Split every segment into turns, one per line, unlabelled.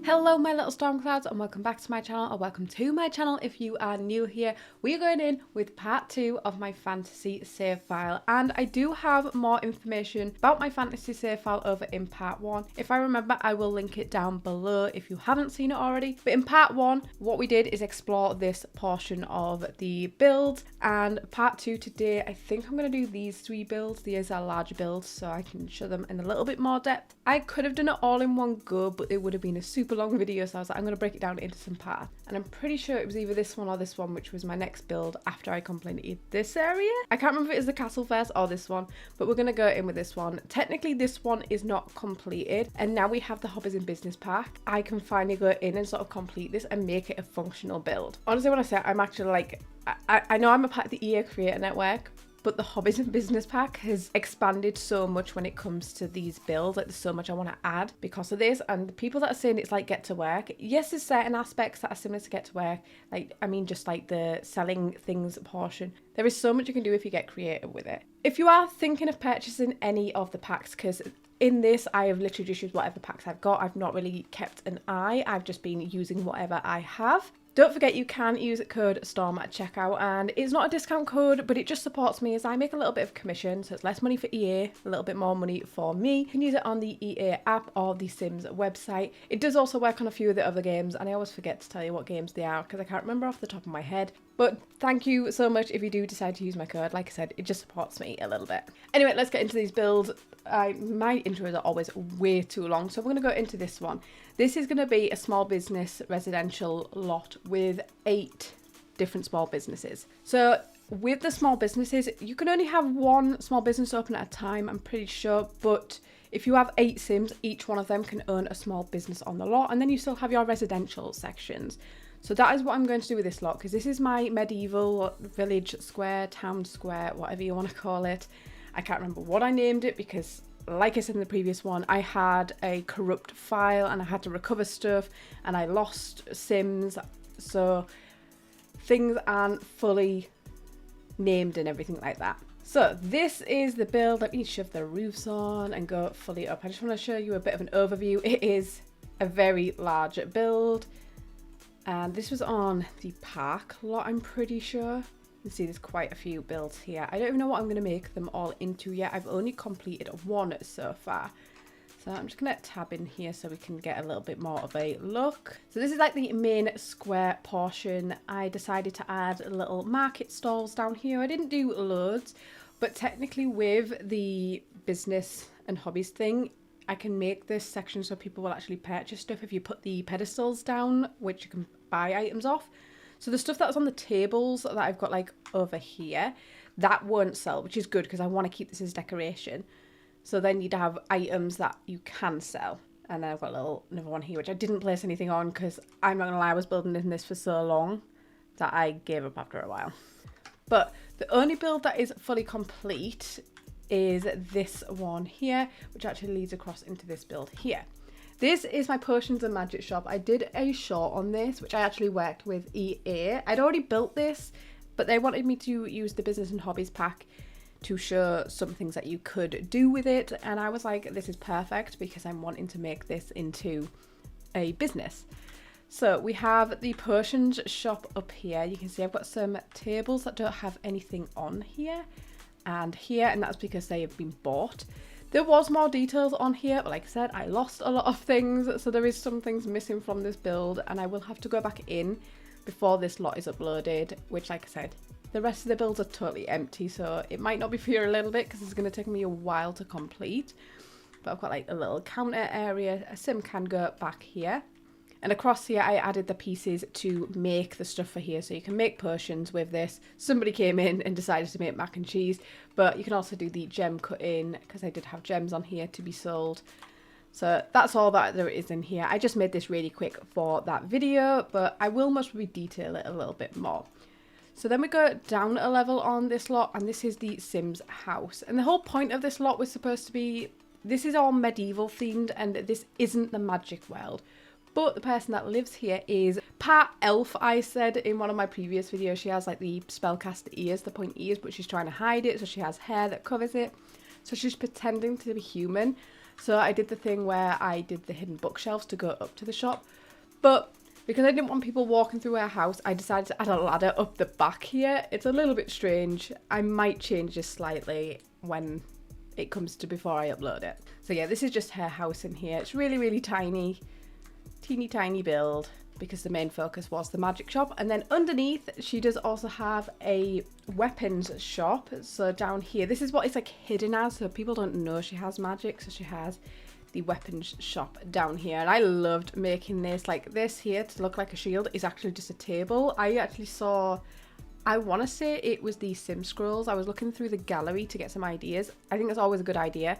Hello my little storm clouds and welcome back to my channel, or welcome to my channel if you are new here. We are going in with part 2 of my fantasy save file, and I do have more information about my fantasy save file over in part 1. If I remember, I will link it down below if you haven't seen it already. But in part 1, what we did is explore this portion of the build, and part 2 today, I think I'm going to do these 3 builds. These are larger builds so I can show them in a little bit more depth. I could have done it all in one go, but it would have been a super long video, so I was like, I'm going to break it down into some parts. And I'm pretty sure it was either this one or this one, which was my next build after I completed this area. I can't remember if it was the castle first or this one, but we're going to go in with this one. Technically this one is not completed, and now we have the Hobbies in Business pack. I can finally go in and sort of complete this and make it a functional build. Honestly, when I say I'm actually like, I know I'm a part of the EA Creator Network, but the Hobbies and Business pack has expanded so much when it comes to these builds. Like, there's so much I want to add because of this, and the people that are saying it's like Get to Work, yes, there's certain aspects that are similar to Get to Work, like, I mean, just like the selling things portion. There is so much you can do if you get creative with it. If you are thinking of purchasing any of the packs, because in this I have literally just used whatever packs I've got, I've not really kept an eye, I've just been using whatever I have. Don't forget you can use code STORM at checkout, and it's not a discount code, but it just supports me as I make a little bit of commission, so it's less money for EA, a little bit more money for me. You can use it on the EA app or the Sims website. It does also work on a few of the other games, and I always forget to tell you what games they are because I can't remember off the top of my head. But thank you so much if you do decide to use my code. Like I said, it just supports me a little bit. Anyway, let's get into these builds. My intros are always way too long, so we're going to go into this one. This is going to be a small business residential lot with 8 different small businesses. So with the small businesses, you can only have one small business open at a time, I'm pretty sure, but if you have 8 Sims, each one of them can own a small business on the lot, and then you still have your residential sections. So that is what I'm going to do with this lot, because this is my medieval village square, town square, whatever you want to call it. I can't remember what I named it because, like I said in the previous one, I had a corrupt file and I had to recover stuff and I lost Sims, so things aren't fully named and everything like that. So this is the build. Let me shove the roofs on and go fully up. I just want to show you a bit of an overview. It is a very large build, and this was on the park lot, I'm pretty sure. You can see there's quite a few builds here. I don't even know what I'm going to make them all into yet. I've only completed one so far. So I'm just going to tab in here so we can get a little bit more of a look. So this is like the main square portion. I decided to add little market stalls down here. I didn't do loads, but technically with the business and hobbies thing, I can make this section so people will actually purchase stuff if you put the pedestals down, which you can buy items off. So the stuff that's on the tables that I've got like over here, that won't sell, which is good because I want to keep this as decoration. So then you'd have items that you can sell. And then I've got another one here, which I didn't place anything on because I'm not going to lie, I was building in this for so long that I gave up after a while. But the only build that is fully complete is this one here, which actually leads across into this build here. This is my potions and magic shop. I did a short on this, which I actually worked with EA. I'd already built this, but they wanted me to use the business and hobbies pack to show some things that you could do with it. And I was like, this is perfect because I'm wanting to make this into a business. So we have the potions shop up here. You can see I've got some tables that don't have anything on here and here, and that's because they have been bought. There was more details on here, but like I said, I lost a lot of things, so there is some things missing from this build, and I will have to go back in before this lot is uploaded, which, like I said, the rest of the builds are totally empty, so it might not be for you a little bit because it's going to take me a while to complete. But I've got like a little counter area, a sim can go back here. And across here, I added the pieces to make the stuff for here. So you can make potions with this. Somebody came in and decided to make mac and cheese. But you can also do the gem cutting because I did have gems on here to be sold. So that's all that there is in here. I just made this really quick for that video, but I will most probably detail it a little bit more. So then we go down a level on this lot, and this is the Sims house. And the whole point of this lot was supposed to be, this is all medieval themed, and this isn't the magic world. But the person that lives here is part elf, I said in one of my previous videos. She has like the spellcaster ears, the point ears, but she's trying to hide it, so she has hair that covers it. So she's pretending to be human. So I did the thing where I did the hidden bookshelves to go up to the shop. But because I didn't want people walking through our house, I decided to add a ladder up the back here. It's a little bit strange. I might change this slightly when it comes to before I upload it. So yeah, this is just her house in here. It's really, really tiny, teeny tiny build, because the main focus was the magic shop. And then underneath, she does also have a weapons shop. So down here, this is what it's like hidden as, so people don't know she has magic. So she has the weapons shop down here, and I loved making this. Like this here to look like a shield is actually just a table. I actually saw, I want to say it was the Sim Scrolls. I was looking through the gallery to get some ideas. I think that's always a good idea,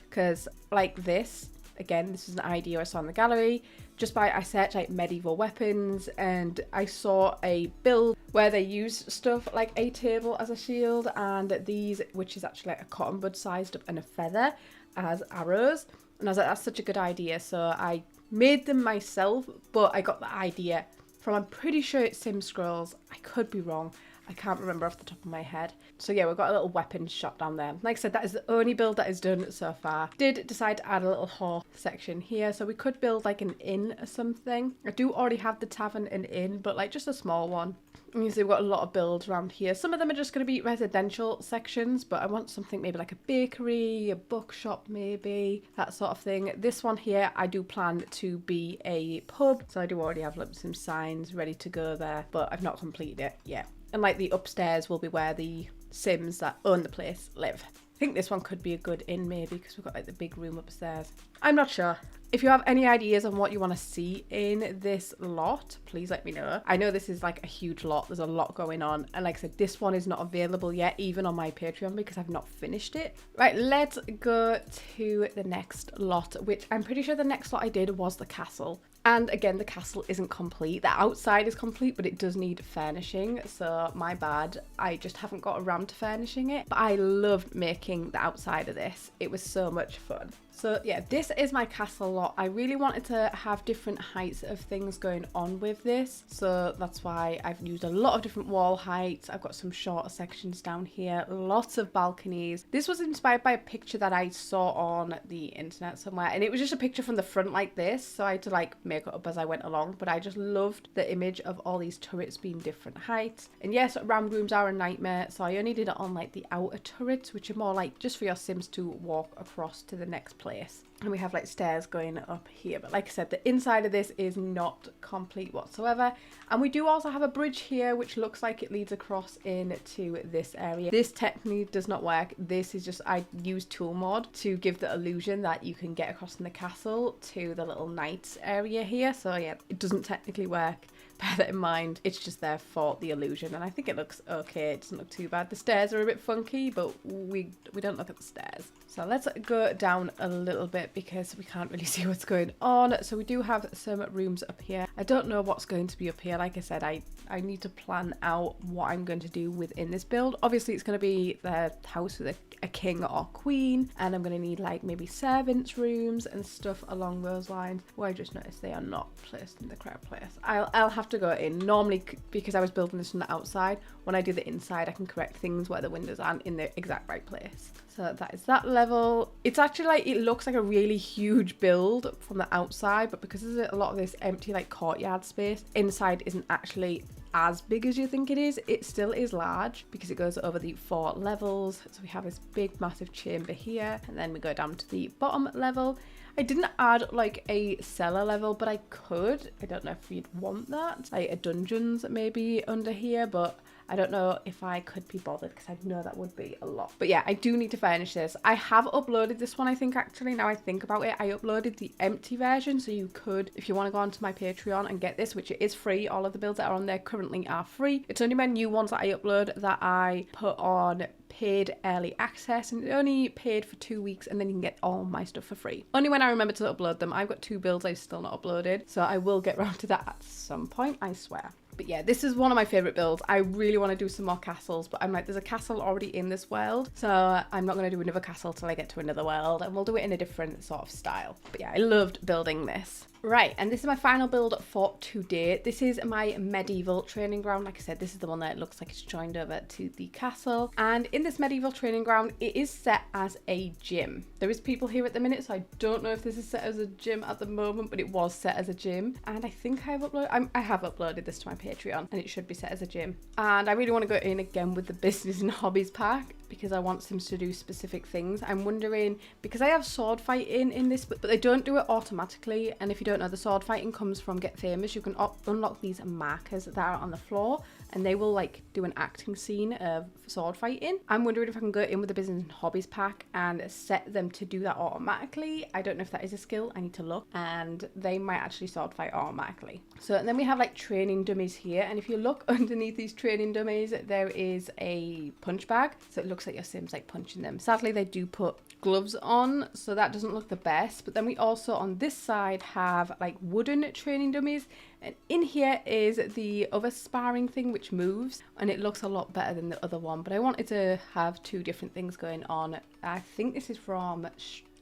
because like this, again, this is an idea I saw in the gallery. Just by, I searched like medieval weapons, and I saw a build where they use stuff like a table as a shield, and these, which is actually like a cotton bud sized up and a feather as arrows. And I was like, that's such a good idea. So I made them myself, but I got the idea from, I'm pretty sure it's Sim Scrolls. I could be wrong. I can't remember off the top of my head. So yeah, we've got a little weapons shop down there. Like I said, that is the only build that is done so far. Did decide to add a little horse section here. So we could build like an inn or something. I do already have the tavern and inn, but like just a small one. And you see we've got a lot of builds around here. Some of them are just going to be residential sections, but I want something maybe like a bakery, a bookshop maybe, that sort of thing. This one here, I do plan to be a pub. So I do already have like some signs ready to go there, but I've not completed it yet. And like the upstairs will be where the Sims that own the place live. I think this one could be a good inn maybe, because we've got like the big room upstairs. I'm not sure. If you have any ideas on what you want to see in this lot, please let me know. I know this is like a huge lot. There's a lot going on. And like I said, this one is not available yet, even on my Patreon, because I've not finished it. Right, let's go to the next lot, which I'm pretty sure the next lot I did was the castle. And again, the castle isn't complete. The outside is complete, but it does need furnishing. So my bad. I just haven't got around to furnishing it. But I loved making the outside of this. It was so much fun. So yeah, this is my castle lot. I really wanted to have different heights of things going on with this. So that's why I've used a lot of different wall heights. I've got some shorter sections down here, lots of balconies. This was inspired by a picture that I saw on the internet somewhere. And it was just a picture from the front like this. So I had to like make it up as I went along. But I just loved the image of all these turrets being different heights. And yes, round rooms are a nightmare. So I only did it on like the outer turrets, which are more like just for your Sims to walk across to the next place. And we have like stairs going up here, but like I said, the inside of this is not complete whatsoever. And we do also have a bridge here which looks like it leads across into this area. This technically does not work. This is just, I use tool mod to give the illusion that you can get across in the castle to the little knights area here. So yeah, it doesn't technically work. Bear that in mind. It's just there for the illusion, and I think it looks okay. It doesn't look too bad. The stairs are a bit funky, but we don't look at the stairs. So let's go down a little bit because we can't really see what's going on. So we do have some rooms up here. I don't know what's going to be up here. Like I said, I need to plan out what I'm going to do within this build. Obviously, it's going to be the house with a king or queen, and I'm going to need like maybe servants' rooms and stuff along those lines. Well, I just noticed they are not placed in the correct place. I'll have to go in. Normally, because I was building this from the outside, when I do the inside, I can correct things where the windows aren't in the exact right place. So that is that level. It's actually like, it looks like a really huge build from the outside, but because there's a lot of this empty like courtyard space, inside isn't actually as big as you think it is. It still is large because it goes over the 4 levels. So we have this big massive chamber here, and then we go down to the bottom level. I didn't add like a cellar level, but I could. I don't know if you'd want that, like a dungeons maybe under here, but I don't know if I could be bothered because I know that would be a lot. But yeah, I do need to furnish this. I have uploaded this one, I think, actually, now I think about it. I uploaded the empty version, so you could, if you want to go onto my Patreon and get this, which it is free. All of the builds that are on there currently are free. It's only my new ones that I upload that I put on paid early access, and it only paid for 2 weeks, and then you can get all my stuff for free. Only when I remember to upload them. I've got 2 builds I've still not uploaded, so I will get around to that at some point, I swear. But yeah, this is one of my favorite builds. I really want to do some more castles, but I'm like, there's a castle already in this world, so I'm not going to do another castle till I get to another world, and we'll do it in a different sort of style. But yeah, I loved building this. Right, and this is my final build for today. This is my medieval training ground. Like I said, this is the one that looks like it's joined over to the castle. And in this medieval training ground, it is set as a gym. There is people here at the minute, so I don't know if this is set as a gym at the moment, but it was set as a gym. And I think I have uploaded this to my Patreon, and it should be set as a gym. And I really want to go in again with the business and hobbies pack, because I want Sims to do specific things. I'm wondering, because I have sword fighting in this, but they don't do it automatically. And if you don't know, the sword fighting comes from Get Famous. You can unlock these markers that are on the floor, and they will like do an acting scene of sword fighting. I'm wondering if I can go in with the business and hobbies pack and set them to do that automatically. I don't know if that is a skill. I need to look, and they might actually sword fight automatically. So, and then we have like training dummies here, and if you look underneath these training dummies, there is a punch bag, so it looks like your Sims like punching them. Sadly, they do put gloves on, so that doesn't look the best. But then we also on this side have like wooden training dummies, and in here is the other sparring thing which moves, and it looks a lot better than the other one. But I wanted to have two different things going on. I think this is from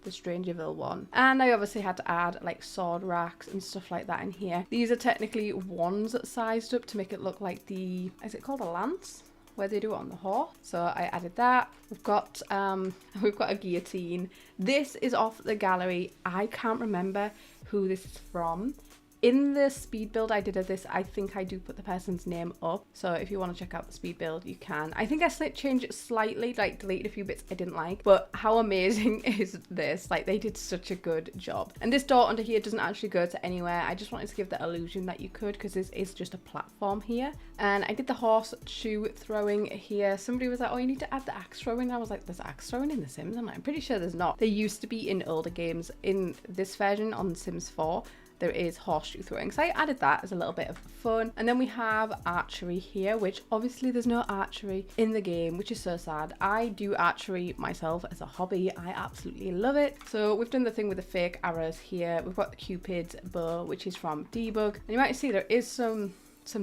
the Strangerville one, and I obviously had to add like sword racks and stuff like that in here. These are technically wands sized up to make it look like the, is it called a lance, where they do it on the horse? So I added that. We've got a guillotine. This is off the gallery. I can't remember who this is from. In the speed build I did of this, I think I do put the person's name up. So if you want to check out the speed build, you can. I think I changed it slightly, like deleted a few bits I didn't like. But how amazing is this? Like, they did such a good job. And this door under here doesn't actually go to anywhere. I just wanted to give the illusion that you could, because this is just a platform here. And I did the horseshoe throwing here. Somebody was like, oh, you need to add the axe throwing. And I was like, there's axe throwing in The Sims? I'm pretty sure there's not. They used to be in older games. In this version on Sims 4, there is horseshoe throwing, so I added that as a little bit of fun. And then we have archery here, which obviously there's no archery in the game, which is so sad. I do archery myself as a hobby. I absolutely love it. So we've done the thing with the fake arrows here. We've got the Cupid's bow, which is from Debug, and you might see there is some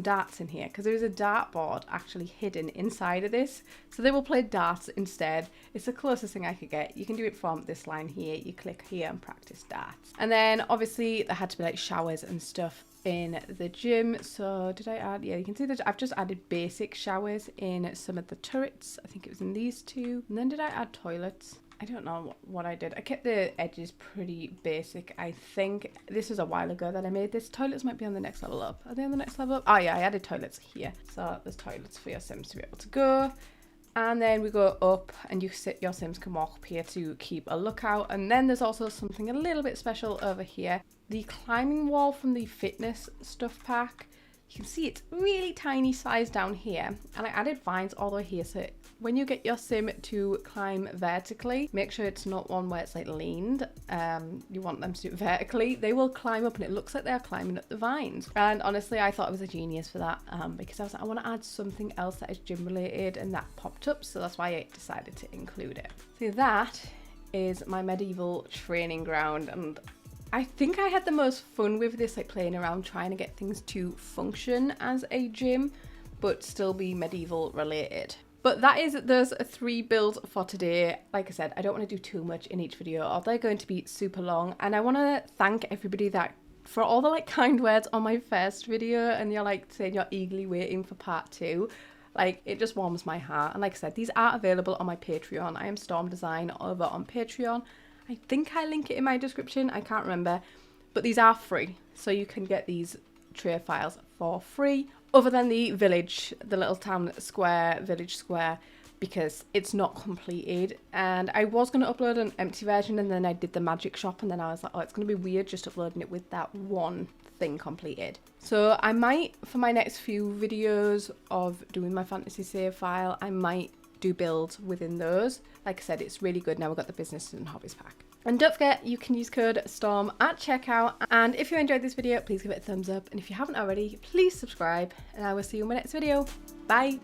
darts in here, because there is a dartboard actually hidden inside of this, so they will play darts instead. It's the closest thing I could get. You can do it from this line here. You click here and practice darts. And then obviously there had to be like showers and stuff in the gym. So did I add, yeah, you can see that I've just added basic showers in some of the turrets. I think it was in these two. And then did I add toilets? I don't know what I did. I kept the edges pretty basic. I think this was a while ago that I made this. Toilets might be on the next level up. Are they on the next level up? Oh yeah, I added toilets here. So there's toilets for your Sims to be able to go. And then we go up, and your Sims can walk up here to keep a lookout. And then there's also something a little bit special over here. The climbing wall from the fitness stuff pack. You can see it's really tiny size down here, and I added vines all the way here, so when you get your Sim to climb vertically, make sure it's not one where it's like leaned. You want them to do it vertically. They will climb up, and it looks like they're climbing up the vines. And honestly, I thought I was a genius for that, because I was like, I want to add something else that is gym related, and that popped up, so that's why I decided to include it. So that is my medieval training ground, and I think I had the most fun with this, like playing around trying to get things to function as a gym but still be medieval related. But that is those 3 builds for today. Like I said, I don't want to do too much in each video, or they're going to be super long. And I want to thank everybody that for all the like kind words on my first video, and you're like saying you're eagerly waiting for part 2. Like, it just warms my heart. And like I said, these are available on my Patreon. I am StormDesign over on Patreon. I think I link it in my description, I can't remember, but these are free, so you can get these tray files for free, other than the village, the little town square, village square, because it's not completed. And I was going to upload an empty version, and then I did the magic shop, and then I was like, oh, it's going to be weird just uploading it with that one thing completed. So I might, for my next few videos of doing my fantasy save file, I might do builds within those. Like I said, it's really good now we've got the business and hobbies pack. And don't forget, you can use code STORM at checkout. And if you enjoyed this video, please give it a thumbs up, and if you haven't already, please subscribe, and I will see you in my next video. Bye.